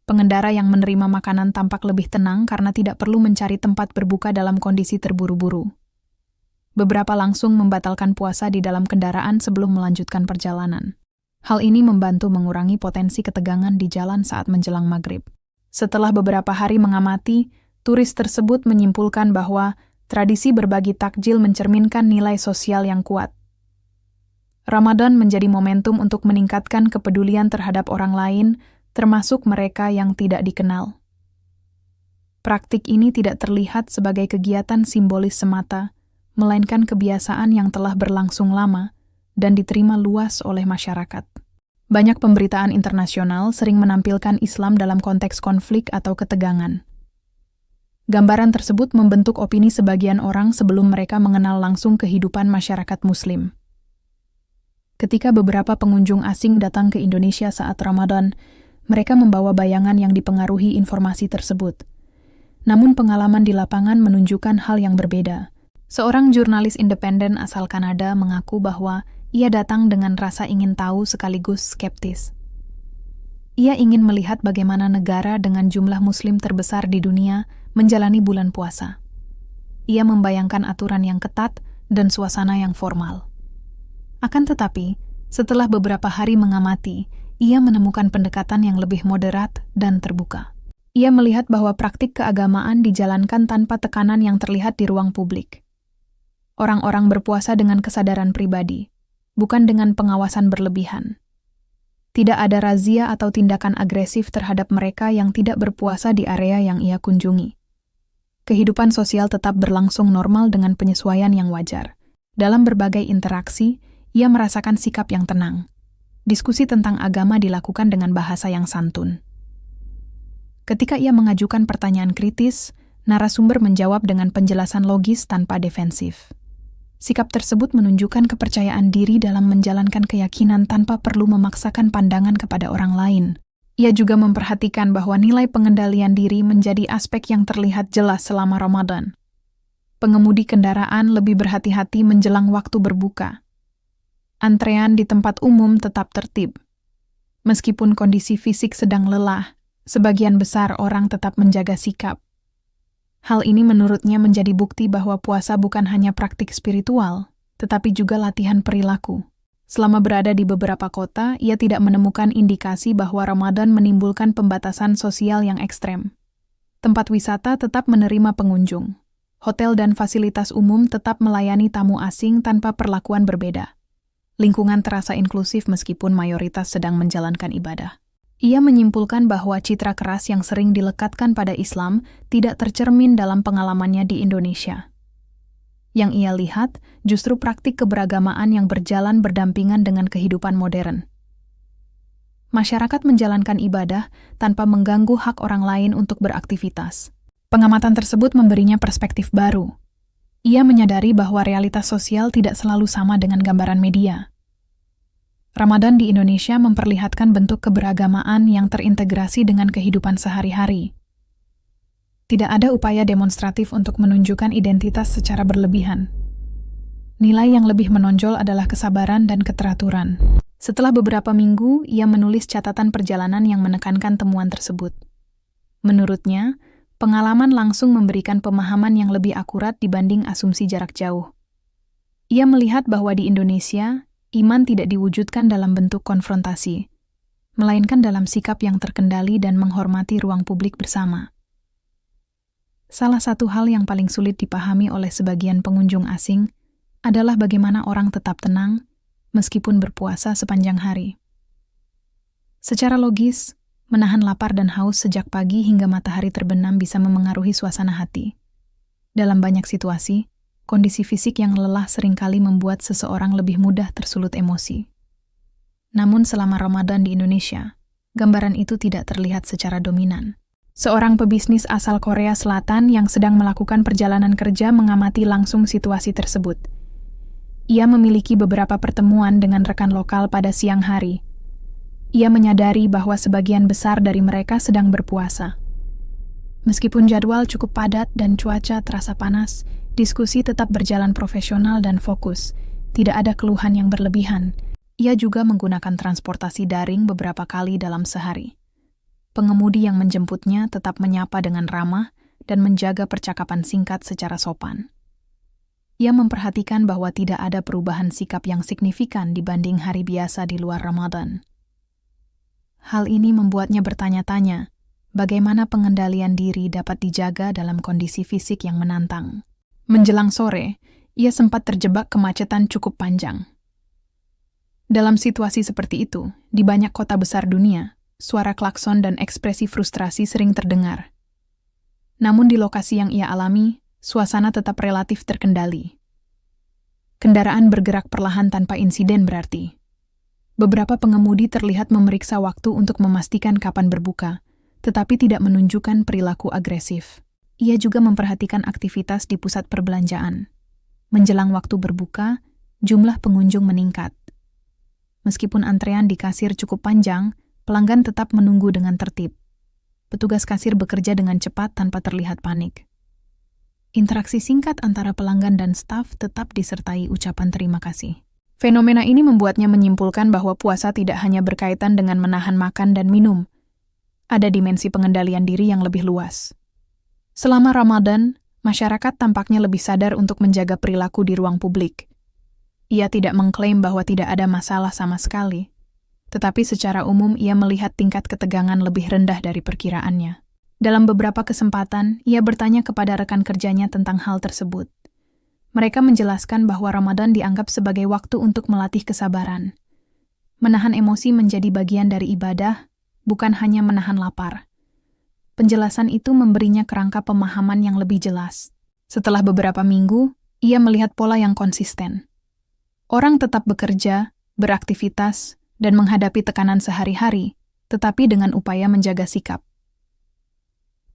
A: Pengendara yang menerima makanan tampak lebih tenang karena tidak perlu mencari tempat berbuka dalam kondisi terburu-buru. Beberapa langsung membatalkan puasa di dalam kendaraan sebelum melanjutkan perjalanan. Hal ini membantu mengurangi potensi ketegangan di jalan saat menjelang maghrib. Setelah beberapa hari mengamati, turis tersebut menyimpulkan bahwa tradisi berbagi takjil mencerminkan nilai sosial yang kuat. Ramadan menjadi momentum untuk meningkatkan kepedulian terhadap orang lain, termasuk mereka yang tidak dikenal. Praktik ini tidak terlihat sebagai kegiatan simbolis semata, melainkan kebiasaan yang telah berlangsung lama dan diterima luas oleh masyarakat. Banyak pemberitaan internasional sering menampilkan Islam dalam konteks konflik atau ketegangan. Gambaran tersebut membentuk opini sebagian orang sebelum mereka mengenal langsung kehidupan masyarakat Muslim. Ketika beberapa pengunjung asing datang ke Indonesia saat Ramadan, mereka membawa bayangan yang dipengaruhi informasi tersebut. Namun pengalaman di lapangan menunjukkan hal yang berbeda. Seorang jurnalis independen asal Kanada mengaku bahwa ia datang dengan rasa ingin tahu sekaligus skeptis. Ia ingin melihat bagaimana negara dengan jumlah Muslim terbesar di dunia menjalani bulan puasa. Ia membayangkan aturan yang ketat dan suasana yang formal. Akan tetapi, setelah beberapa hari mengamati, ia menemukan pendekatan yang lebih moderat dan terbuka. Ia melihat bahwa praktik keagamaan dijalankan tanpa tekanan yang terlihat di ruang publik. Orang-orang berpuasa dengan kesadaran pribadi, bukan dengan pengawasan berlebihan. Tidak ada razia atau tindakan agresif terhadap mereka yang tidak berpuasa di area yang ia kunjungi. Kehidupan sosial tetap berlangsung normal dengan penyesuaian yang wajar. Dalam berbagai interaksi, ia merasakan sikap yang tenang. Diskusi tentang agama dilakukan dengan bahasa yang santun. Ketika ia mengajukan pertanyaan kritis, narasumber menjawab dengan penjelasan logis tanpa defensif. Sikap tersebut menunjukkan kepercayaan diri dalam menjalankan keyakinan tanpa perlu memaksakan pandangan kepada orang lain. Ia juga memperhatikan bahwa nilai pengendalian diri menjadi aspek yang terlihat jelas selama Ramadan. Pengemudi kendaraan lebih berhati-hati menjelang waktu berbuka. Antrean di tempat umum tetap tertib. Meskipun kondisi fisik sedang lelah, sebagian besar orang tetap menjaga sikap. Hal ini menurutnya menjadi bukti bahwa puasa bukan hanya praktik spiritual, tetapi juga latihan perilaku. Selama berada di beberapa kota, ia tidak menemukan indikasi bahwa Ramadan menimbulkan pembatasan sosial yang ekstrem. Tempat wisata tetap menerima pengunjung. Hotel dan fasilitas umum tetap melayani tamu asing tanpa perlakuan berbeda. Lingkungan terasa inklusif meskipun mayoritas sedang menjalankan ibadah. Ia menyimpulkan bahwa citra keras yang sering dilekatkan pada Islam tidak tercermin dalam pengalamannya di Indonesia. Yang ia lihat justru praktik keberagamaan yang berjalan berdampingan dengan kehidupan modern. Masyarakat menjalankan ibadah tanpa mengganggu hak orang lain untuk beraktivitas. Pengamatan tersebut memberinya perspektif baru. Ia menyadari bahwa realitas sosial tidak selalu sama dengan gambaran media. Ramadan di Indonesia memperlihatkan bentuk keberagamaan yang terintegrasi dengan kehidupan sehari-hari. Tidak ada upaya demonstratif untuk menunjukkan identitas secara berlebihan. Nilai yang lebih menonjol adalah kesabaran dan keteraturan. Setelah beberapa minggu, ia menulis catatan perjalanan yang menekankan temuan tersebut. Menurutnya, pengalaman langsung memberikan pemahaman yang lebih akurat dibanding asumsi jarak jauh. Ia melihat bahwa di Indonesia, iman tidak diwujudkan dalam bentuk konfrontasi, melainkan dalam sikap yang terkendali dan menghormati ruang publik bersama. Salah satu hal yang paling sulit dipahami oleh sebagian pengunjung asing adalah bagaimana orang tetap tenang meskipun berpuasa sepanjang hari. Secara logis, menahan lapar dan haus sejak pagi hingga matahari terbenam bisa memengaruhi suasana hati. Dalam banyak situasi, kondisi fisik yang lelah seringkali membuat seseorang lebih mudah tersulut emosi. Namun selama Ramadan di Indonesia, gambaran itu tidak terlihat secara dominan. Seorang pebisnis asal Korea Selatan yang sedang melakukan perjalanan kerja mengamati langsung situasi tersebut. Ia memiliki beberapa pertemuan dengan rekan lokal pada siang hari. Ia menyadari bahwa sebagian besar dari mereka sedang berpuasa. Meskipun jadwal cukup padat dan cuaca terasa panas, diskusi tetap berjalan profesional dan fokus. Tidak ada keluhan yang berlebihan. Ia juga menggunakan transportasi daring beberapa kali dalam sehari. Pengemudi yang menjemputnya tetap menyapa dengan ramah dan menjaga percakapan singkat secara sopan. Ia memperhatikan bahwa tidak ada perubahan sikap yang signifikan dibanding hari biasa di luar Ramadan. Hal ini membuatnya bertanya-tanya, bagaimana pengendalian diri dapat dijaga dalam kondisi fisik yang menantang. Menjelang sore, ia sempat terjebak kemacetan cukup panjang. Dalam situasi seperti itu, di banyak kota besar dunia, suara klakson dan ekspresi frustrasi sering terdengar. Namun di lokasi yang ia alami, suasana tetap relatif terkendali. Kendaraan bergerak perlahan tanpa insiden berarti. Beberapa pengemudi terlihat memeriksa waktu untuk memastikan kapan berbuka, tetapi tidak menunjukkan perilaku agresif. Ia juga memperhatikan aktivitas di pusat perbelanjaan. Menjelang waktu berbuka, jumlah pengunjung meningkat. Meskipun antrean di kasir cukup panjang, pelanggan tetap menunggu dengan tertib. Petugas kasir bekerja dengan cepat tanpa terlihat panik. Interaksi singkat antara pelanggan dan staf tetap disertai ucapan terima kasih. Fenomena ini membuatnya menyimpulkan bahwa puasa tidak hanya berkaitan dengan menahan makan dan minum. Ada dimensi pengendalian diri yang lebih luas. Selama Ramadan, masyarakat tampaknya lebih sadar untuk menjaga perilaku di ruang publik. Ia tidak mengklaim bahwa tidak ada masalah sama sekali. Tetapi secara umum ia melihat tingkat ketegangan lebih rendah dari perkiraannya. Dalam beberapa kesempatan, ia bertanya kepada rekan kerjanya tentang hal tersebut. Mereka menjelaskan bahwa Ramadan dianggap sebagai waktu untuk melatih kesabaran. Menahan emosi menjadi bagian dari ibadah, bukan hanya menahan lapar. Penjelasan itu memberinya kerangka pemahaman yang lebih jelas. Setelah beberapa minggu, ia melihat pola yang konsisten. Orang tetap bekerja, beraktivitas, dan menghadapi tekanan sehari-hari, tetapi dengan upaya menjaga sikap.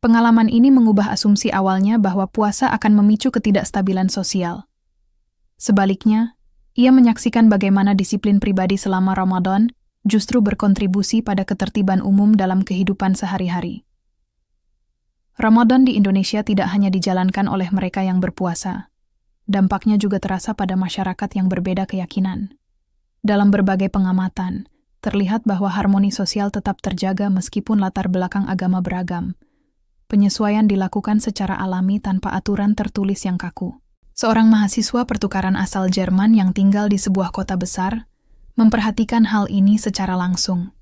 A: Pengalaman ini mengubah asumsi awalnya bahwa puasa akan memicu ketidakstabilan sosial. Sebaliknya, ia menyaksikan bagaimana disiplin pribadi selama Ramadan justru berkontribusi pada ketertiban umum dalam kehidupan sehari-hari. Ramadan di Indonesia tidak hanya dijalankan oleh mereka yang berpuasa. Dampaknya juga terasa pada masyarakat yang berbeda keyakinan. Dalam berbagai pengamatan, terlihat bahwa harmoni sosial tetap terjaga meskipun latar belakang agama beragam. Penyesuaian dilakukan secara alami tanpa aturan tertulis yang kaku. Seorang mahasiswa pertukaran asal Jerman yang tinggal di sebuah kota besar, memperhatikan hal ini secara langsung.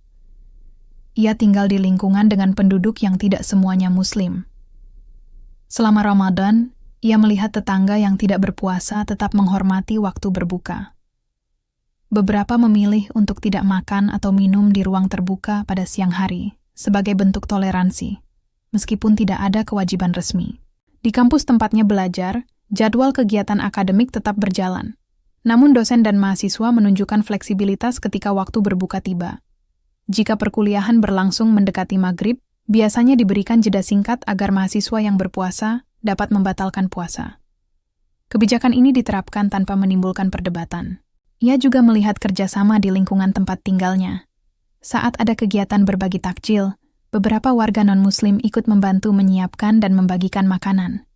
A: Ia tinggal di lingkungan dengan penduduk yang tidak semuanya Muslim. Selama Ramadan, ia melihat tetangga yang tidak berpuasa tetap menghormati waktu berbuka. Beberapa memilih untuk tidak makan atau minum di ruang terbuka pada siang hari, sebagai bentuk toleransi, meskipun tidak ada kewajiban resmi. Di kampus tempatnya belajar, Jadwal kegiatan akademik tetap berjalan. Namun dosen dan mahasiswa menunjukkan fleksibilitas ketika waktu berbuka tiba. Jika perkuliahan berlangsung mendekati maghrib, biasanya diberikan jeda singkat agar mahasiswa yang berpuasa dapat membatalkan puasa. Kebijakan ini diterapkan tanpa menimbulkan perdebatan. Ia juga melihat kerjasama di lingkungan tempat tinggalnya. Saat ada kegiatan berbagi takjil, beberapa warga non-Muslim ikut membantu menyiapkan dan membagikan makanan.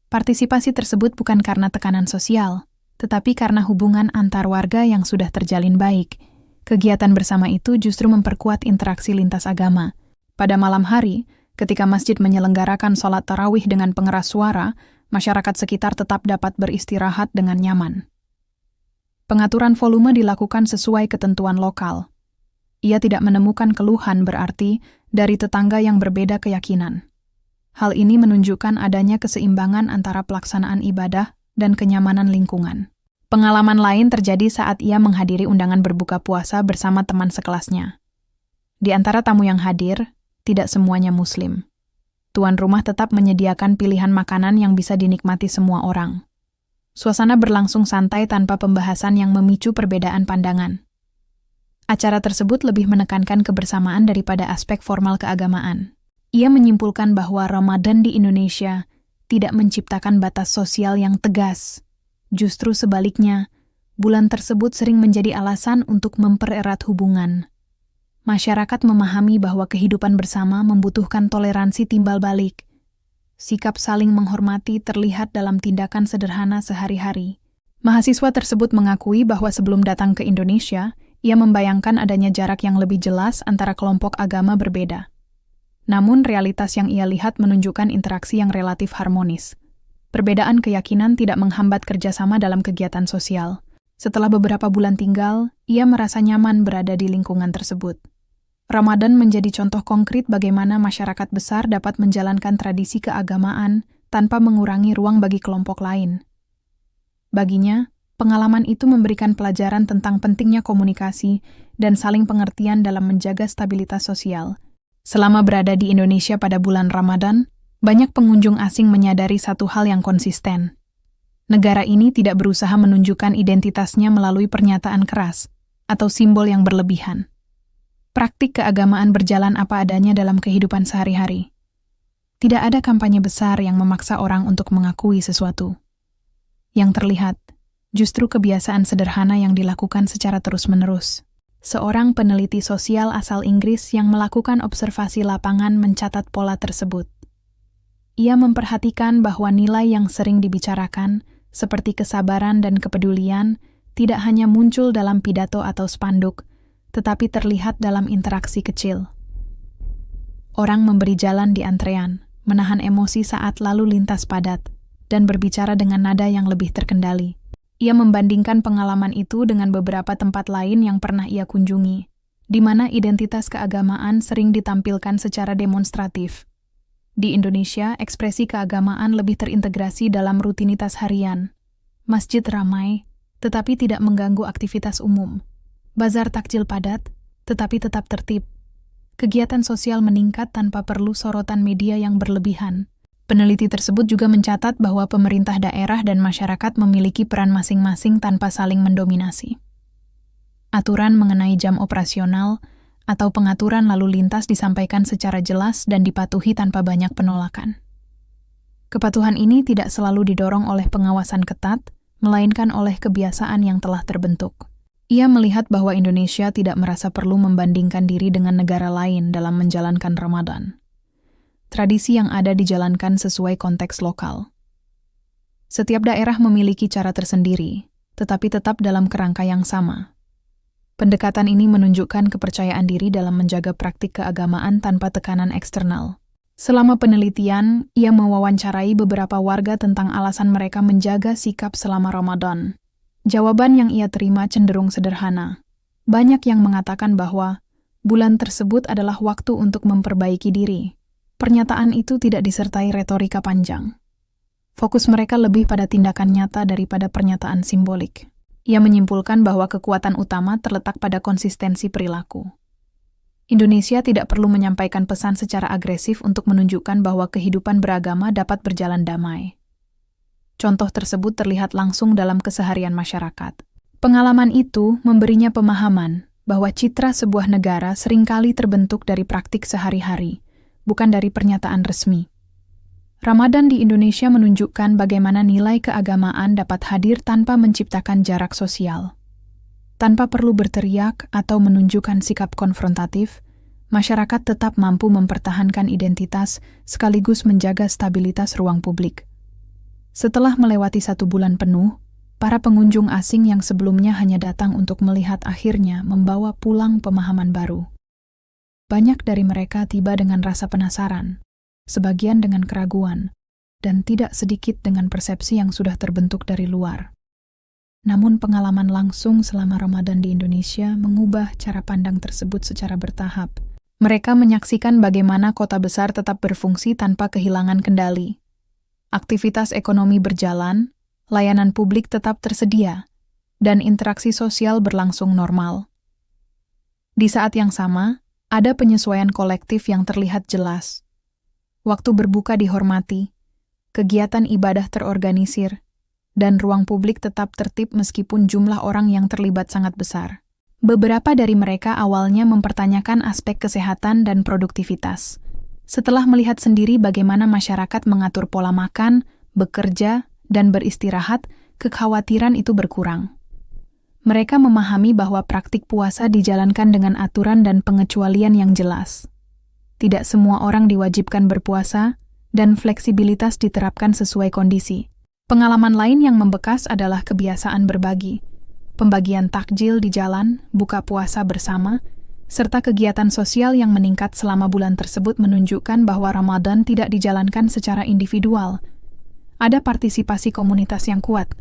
A: Partisipasi tersebut bukan karena tekanan sosial, tetapi karena hubungan antar warga yang sudah terjalin baik. Kegiatan bersama itu justru memperkuat interaksi lintas agama. Pada malam hari, ketika masjid menyelenggarakan sholat tarawih dengan pengeras suara, masyarakat sekitar tetap dapat beristirahat dengan nyaman. Pengaturan volume dilakukan sesuai ketentuan lokal. Ia tidak menemukan keluhan berarti dari tetangga yang berbeda keyakinan. Hal ini menunjukkan adanya keseimbangan antara pelaksanaan ibadah dan kenyamanan lingkungan. Pengalaman lain terjadi saat ia menghadiri undangan berbuka puasa bersama teman sekelasnya. Di antara tamu yang hadir, tidak semuanya Muslim. Tuan rumah tetap menyediakan pilihan makanan yang bisa dinikmati semua orang. Suasana berlangsung santai tanpa pembahasan yang memicu perbedaan pandangan. Acara tersebut lebih menekankan kebersamaan daripada aspek formal keagamaan. Ia menyimpulkan bahwa Ramadan di Indonesia tidak menciptakan batas sosial yang tegas. Justru sebaliknya, bulan tersebut sering menjadi alasan untuk mempererat hubungan. Masyarakat memahami bahwa kehidupan bersama membutuhkan toleransi timbal balik. Sikap saling menghormati terlihat dalam tindakan sederhana sehari-hari. Mahasiswa tersebut mengakui bahwa sebelum datang ke Indonesia, ia membayangkan adanya jarak yang lebih jelas antara kelompok agama berbeda. Namun realitas yang ia lihat menunjukkan interaksi yang relatif harmonis. Perbedaan keyakinan tidak menghambat kerjasama dalam kegiatan sosial. Setelah beberapa bulan tinggal, ia merasa nyaman berada di lingkungan tersebut. Ramadan menjadi contoh konkret bagaimana masyarakat besar dapat menjalankan tradisi keagamaan tanpa mengurangi ruang bagi kelompok lain. Baginya, pengalaman itu memberikan pelajaran tentang pentingnya komunikasi dan saling pengertian dalam menjaga stabilitas sosial. Selama berada di Indonesia pada bulan Ramadan, banyak pengunjung asing menyadari satu hal yang konsisten. Negara ini tidak berusaha menunjukkan identitasnya melalui pernyataan keras atau simbol yang berlebihan. Praktik keagamaan berjalan apa adanya dalam kehidupan sehari-hari. Tidak ada kampanye besar yang memaksa orang untuk mengakui sesuatu. Yang terlihat, justru kebiasaan sederhana yang dilakukan secara terus-menerus. Seorang peneliti sosial asal Inggris yang melakukan observasi lapangan mencatat pola tersebut. Ia memperhatikan bahwa nilai yang sering dibicarakan, seperti kesabaran dan kepedulian, tidak hanya muncul dalam pidato atau spanduk, tetapi terlihat dalam interaksi kecil. Orang memberi jalan di antrean, menahan emosi saat lalu lintas padat, dan berbicara dengan nada yang lebih terkendali. Ia membandingkan pengalaman itu dengan beberapa tempat lain yang pernah ia kunjungi, di mana identitas keagamaan sering ditampilkan secara demonstratif. Di Indonesia, ekspresi keagamaan lebih terintegrasi dalam rutinitas harian. Masjid ramai, tetapi tidak mengganggu aktivitas umum. Bazar takjil padat, tetapi tetap tertib. Kegiatan sosial meningkat tanpa perlu sorotan media yang berlebihan. Peneliti tersebut juga mencatat bahwa pemerintah daerah dan masyarakat memiliki peran masing-masing tanpa saling mendominasi. Aturan mengenai jam operasional atau pengaturan lalu lintas disampaikan secara jelas dan dipatuhi tanpa banyak penolakan. Kepatuhan ini tidak selalu didorong oleh pengawasan ketat, melainkan oleh kebiasaan yang telah terbentuk. Ia melihat bahwa Indonesia tidak merasa perlu membandingkan diri dengan negara lain dalam menjalankan Ramadan. Tradisi yang ada dijalankan sesuai konteks lokal. Setiap daerah memiliki cara tersendiri, tetapi tetap dalam kerangka yang sama. Pendekatan ini menunjukkan kepercayaan diri dalam menjaga praktik keagamaan tanpa tekanan eksternal. Selama penelitian, ia mewawancarai beberapa warga tentang alasan mereka menjaga sikap selama Ramadan. Jawaban yang ia terima cenderung sederhana. Banyak yang mengatakan bahwa bulan tersebut adalah waktu untuk memperbaiki diri. Pernyataan itu tidak disertai retorika panjang. Fokus mereka lebih pada tindakan nyata daripada pernyataan simbolik. Ia menyimpulkan bahwa kekuatan utama terletak pada konsistensi perilaku. Indonesia tidak perlu menyampaikan pesan secara agresif untuk menunjukkan bahwa kehidupan beragama dapat berjalan damai. Contoh tersebut terlihat langsung dalam keseharian masyarakat. Pengalaman itu memberinya pemahaman bahwa citra sebuah negara seringkali terbentuk dari praktik sehari-hari, bukan dari pernyataan resmi. Ramadan di Indonesia menunjukkan bagaimana nilai keagamaan dapat hadir tanpa menciptakan jarak sosial. Tanpa perlu berteriak atau menunjukkan sikap konfrontatif, masyarakat tetap mampu mempertahankan identitas sekaligus menjaga stabilitas ruang publik. Setelah melewati 1 bulan penuh, para pengunjung asing yang sebelumnya hanya datang untuk melihat akhirnya membawa pulang pemahaman baru. Banyak dari mereka tiba dengan rasa penasaran, sebagian dengan keraguan, dan tidak sedikit dengan persepsi yang sudah terbentuk dari luar. Namun pengalaman langsung selama Ramadan di Indonesia mengubah cara pandang tersebut secara bertahap. Mereka menyaksikan bagaimana kota besar tetap berfungsi tanpa kehilangan kendali. Aktivitas ekonomi berjalan, layanan publik tetap tersedia, dan interaksi sosial berlangsung normal. Di saat yang sama, ada penyesuaian kolektif yang terlihat jelas. Waktu berbuka dihormati, kegiatan ibadah terorganisir, dan ruang publik tetap tertib meskipun jumlah orang yang terlibat sangat besar. Beberapa dari mereka awalnya mempertanyakan aspek kesehatan dan produktivitas. Setelah melihat sendiri bagaimana masyarakat mengatur pola makan, bekerja, dan beristirahat, kekhawatiran itu berkurang. Mereka memahami bahwa praktik puasa dijalankan dengan aturan dan pengecualian yang jelas. Tidak semua orang diwajibkan berpuasa, dan fleksibilitas diterapkan sesuai kondisi. Pengalaman lain yang membekas adalah kebiasaan berbagi, pembagian takjil di jalan, buka puasa bersama, serta kegiatan sosial yang meningkat selama bulan tersebut menunjukkan bahwa Ramadan tidak dijalankan secara individual. Ada partisipasi komunitas yang kuat.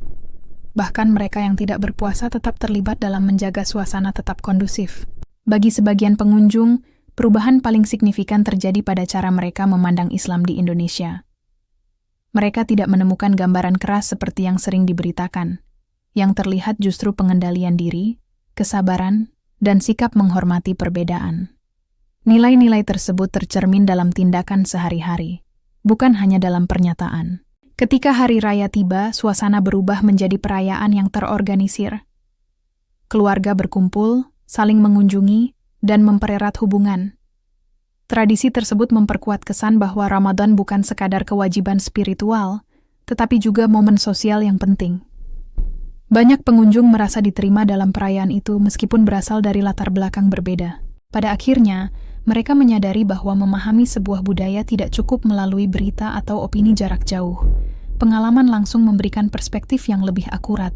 A: Bahkan mereka yang tidak berpuasa tetap terlibat dalam menjaga suasana tetap kondusif. Bagi sebagian pengunjung, perubahan paling signifikan terjadi pada cara mereka memandang Islam di Indonesia. Mereka tidak menemukan gambaran keras seperti yang sering diberitakan. Yang terlihat justru pengendalian diri, kesabaran, dan sikap menghormati perbedaan. Nilai-nilai tersebut tercermin dalam tindakan sehari-hari, bukan hanya dalam pernyataan. Ketika hari raya tiba, suasana berubah menjadi perayaan yang terorganisir. Keluarga berkumpul, saling mengunjungi, dan mempererat hubungan. Tradisi tersebut memperkuat kesan bahwa Ramadan bukan sekadar kewajiban spiritual, tetapi juga momen sosial yang penting. Banyak pengunjung merasa diterima dalam perayaan itu meskipun berasal dari latar belakang berbeda. Pada akhirnya, mereka menyadari bahwa memahami sebuah budaya tidak cukup melalui berita atau opini jarak jauh. Pengalaman langsung memberikan perspektif yang lebih akurat.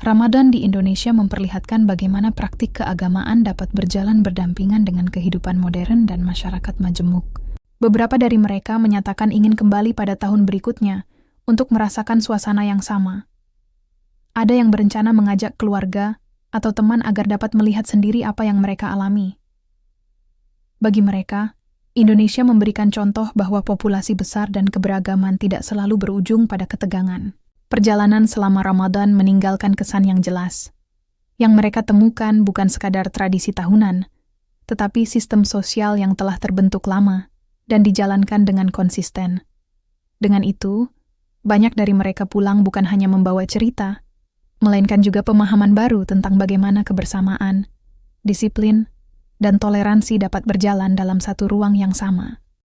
A: Ramadan di Indonesia memperlihatkan bagaimana praktik keagamaan dapat berjalan berdampingan dengan kehidupan modern dan masyarakat majemuk. Beberapa dari mereka menyatakan ingin kembali pada tahun berikutnya untuk merasakan suasana yang sama. Ada yang berencana mengajak keluarga atau teman agar dapat melihat sendiri apa yang mereka alami. Bagi mereka, Indonesia memberikan contoh bahwa populasi besar dan keberagaman tidak selalu berujung pada ketegangan. Perjalanan selama Ramadan meninggalkan kesan yang jelas. Yang mereka temukan bukan sekadar tradisi tahunan, tetapi sistem sosial yang telah terbentuk lama dan dijalankan dengan konsisten. Dengan itu, banyak dari mereka pulang bukan hanya membawa cerita, melainkan juga pemahaman baru tentang bagaimana kebersamaan, disiplin, dan toleransi dapat berjalan dalam satu ruang yang sama.